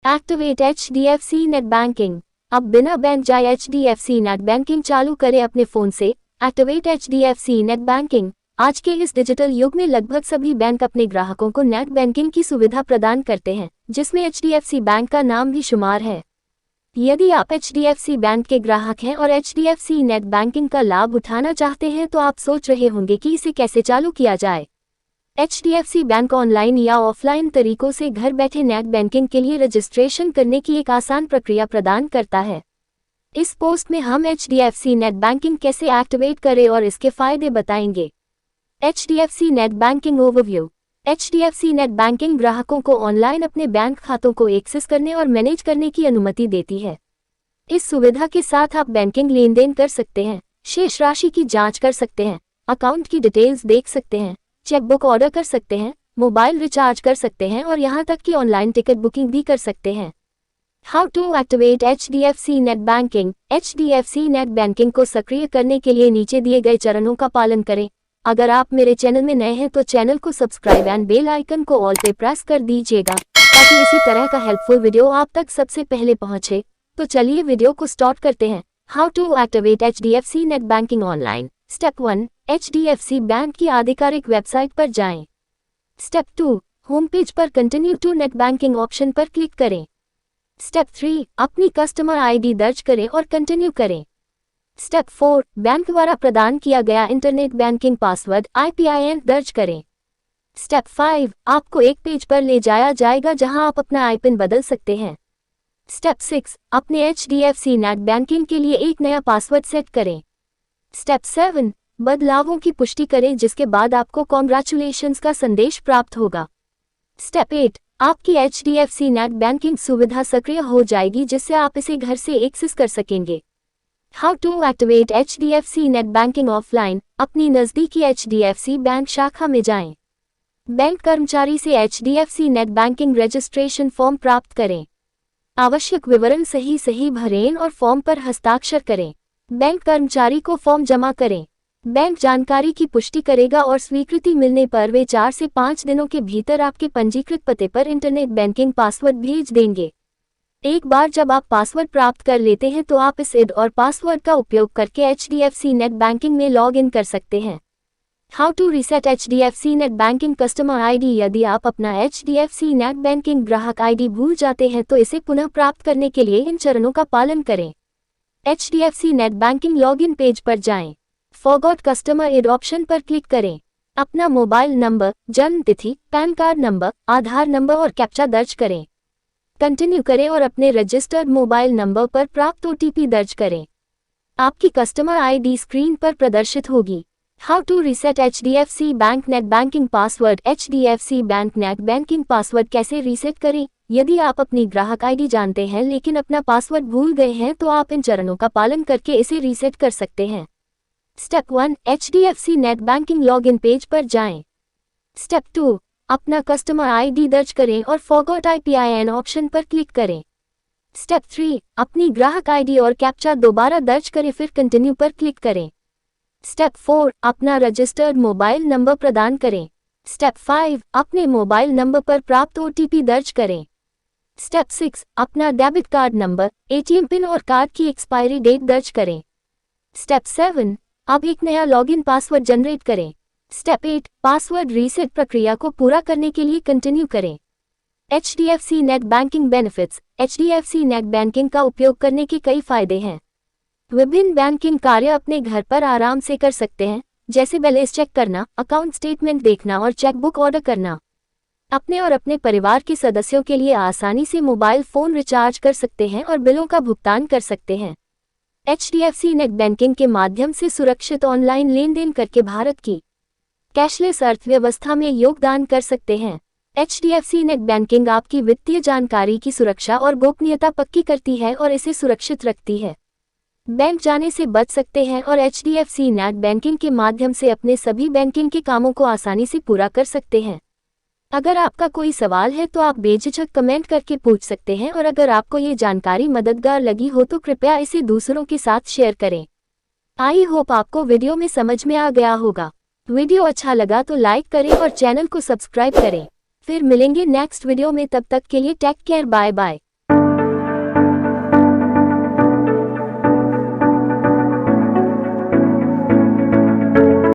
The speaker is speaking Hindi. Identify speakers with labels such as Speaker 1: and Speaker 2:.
Speaker 1: Activate HDFC net banking. अब बिना बैंक जाए HDFC नेट बैंकिंग चालू करें अपने फोन से। Activate HDFC net banking. आज के इस डिजिटल युग में लगभग सभी बैंक अपने ग्राहकों को नेट बैंकिंग की सुविधा प्रदान करते हैं, जिसमें HDFC बैंक का नाम भी शुमार है। यदि आप HDFC बैंक के ग्राहक हैं और HDFC नेट बैंकिंग का लाभ उठाना चाहते हैं तो आप सोच रहे होंगे कि इसे कैसे चालू किया जाए। HDFC बैंक ऑनलाइन या ऑफलाइन तरीकों से घर बैठे नेट बैंकिंग के लिए रजिस्ट्रेशन करने की एक आसान प्रक्रिया प्रदान करता है। इस पोस्ट में हम HDFC नेट बैंकिंग कैसे एक्टिवेट करें और इसके फायदे बताएंगे। HDFC net banking overview. HDFC net banking ग्राहकों को ऑनलाइन अपने बैंक खातों को एक्सेस करने और मैनेज करने की अनुमति देती है। इस सुविधा के साथ आप बैंकिंग लेन देन कर सकते हैं, शेष राशि की जांच कर सकते हैं, अकाउंट की डिटेल्स देख सकते हैं, चेकबुक ऑर्डर कर सकते हैं, मोबाइल रिचार्ज कर सकते हैं और यहां तक कि ऑनलाइन टिकट बुकिंग भी कर सकते हैं। How to activate HDFC net banking. HDFC net banking को सक्रिय करने के लिए नीचे दिए गए चरणों का पालन करें। अगर आप मेरे चैनल में नए हैं तो चैनल को सब्सक्राइब एंड बेल आइकन को ऑल पे प्रेस कर दीजिएगा ताकि इसी तरह का हेल्पफुल वीडियो आप तक सबसे पहले पहुंचे। तो चलिए वीडियो को स्टार्ट करते हैं। How to activate HDFC net banking online. Step 1, HDFC bank की आधिकारिक वेबसाइट पर जाएं। स्टेप 2, होम पेज पर continue to net banking option पर क्लिक करें। स्टेप 3, अपनी कस्टमर ID दर्ज करें और कंटिन्यू करें। स्टेप 4, बैंक द्वारा प्रदान किया गया इंटरनेट बैंकिंग पासवर्ड IPIN दर्ज करें। स्टेप 5, आपको एक पेज पर ले जाया जाएगा जहां आप अपना IPIN बदल सकते हैं। स्टेप 6, अपने HDFC नेट बैंकिंग के लिए एक नया पासवर्ड सेट करें। स्टेप 7, बदलावों की पुष्टि करें जिसके बाद आपको कॉन्ग्रेचुलेशंस का संदेश प्राप्त होगा। स्टेप 8, आपकी HDFC नेट बैंकिंग सुविधा सक्रिय हो जाएगी जिससे आप इसे घर से एक्सेस कर सकेंगे। How to activate HDFC net banking offline. अपनी नज़दीकी HDFC बैंक शाखा में जाएं। बैंक कर्मचारी से HDFC net banking registration form प्राप्त करें। आवश्यक विवरण सही भरें और फॉर्म पर हस्ताक्षर करें। बैंक कर्मचारी को फॉर्म जमा करें। बैंक जानकारी की पुष्टि करेगा और स्वीकृति मिलने पर वे 4 से 5 दिनों के भीतर आपके पंजीकृत पते पर इंटरनेट बैंकिंग पासवर्ड भेज देंगे। एक बार जब आप पासवर्ड प्राप्त कर लेते हैं तो आप इस ID और पासवर्ड का उपयोग करके HDFC नेट बैंकिंग में लॉग इन कर सकते हैं। How to reset HDFC net banking customer ID। यदि आप अपना HDFC नेट बैंकिंग ग्राहक ID भूल जाते हैं तो इसे पुनः प्राप्त करने के लिए इन चरणों का पालन करें। HDFC net banking login page पर जाएं। फॉरगॉट कस्टमर ID ऑप्शन पर क्लिक करें। अपना मोबाइल नंबर, जन्म तिथि, पैन कार्ड नंबर, आधार नंबर और कैप्चा दर्ज करें। कंटिन्यू करें और अपने रजिस्टर्ड मोबाइल नंबर पर प्राप्त OTP दर्ज करें। आपकी कस्टमर ID स्क्रीन पर प्रदर्शित होगी। How to reset HDFC bank net banking password. HDFC bank net banking password कैसे रीसेट करें। यदि आप अपनी ग्राहक ID जानते हैं लेकिन अपना पासवर्ड भूल गए हैं तो आप इन चरणों का पालन करके इसे रीसेट कर सकते हैं। Step 1, HDFC net banking login page पर जाएं। स्टेप 2, अपना कस्टमर ID दर्ज करें और फॉरगॉट IPIN ऑप्शन पर क्लिक करें। स्टेप 3, अपनी ग्राहक ID और कैप्चा दोबारा दर्ज करें फिर कंटिन्यू पर क्लिक करें। स्टेप 4, अपना रजिस्टर्ड मोबाइल नंबर प्रदान करें। स्टेप 5, अपने मोबाइल नंबर पर प्राप्त OTP दर्ज करें। स्टेप 6, अपना debit card number, ATM pin और कार्ड की एक्सपायरी डेट दर्ज करें। स्टेप 7, अब एक नया लॉगिन पासवर्ड जनरेट करें। स्टेप 8, पासवर्ड रीसेट प्रक्रिया को पूरा करने के लिए कंटिन्यू करें। HDFC net banking benefits. HDFC net banking का उपयोग करने के कई फायदे हैं। विभिन्न बैंकिंग कार्य अपने घर पर आराम से कर सकते हैं, जैसे बैलेंस चेक करना, अकाउंट स्टेटमेंट देखना और चेकबुक ऑर्डर करना। अपने और अपने परिवार के सदस्यों के लिए आसानी से मोबाइल फोन रिचार्ज कर सकते हैं और बिलों का भुगतान कर सकते हैं। HDFC नेट बैंकिंग के माध्यम से सुरक्षित ऑनलाइन लेन देन करके भारत की कैशलेस अर्थव्यवस्था में योगदान कर सकते हैं। HDFC नेट बैंकिंग आपकी वित्तीय जानकारी की सुरक्षा और गोपनीयता पक्की करती है और इसे सुरक्षित रखती है। बैंक जाने से बच सकते हैं और HDFC नेट बैंकिंग के माध्यम से अपने सभी बैंकिंग के कामों को आसानी से पूरा कर सकते हैं। अगर आपका कोई सवाल है तो आप बेझिझक कमेंट करके पूछ सकते हैं और अगर आपको ये जानकारी मददगार लगी हो तो कृपया इसे दूसरों के साथ शेयर करें। आई होप आपको वीडियो में समझ में आ गया होगा। वीडियो अच्छा लगा तो लाइक करें और चैनल को सब्सक्राइब करें। फिर मिलेंगे नेक्स्ट वीडियो में, तब तक के लिए टेक केयर, बाय बाय।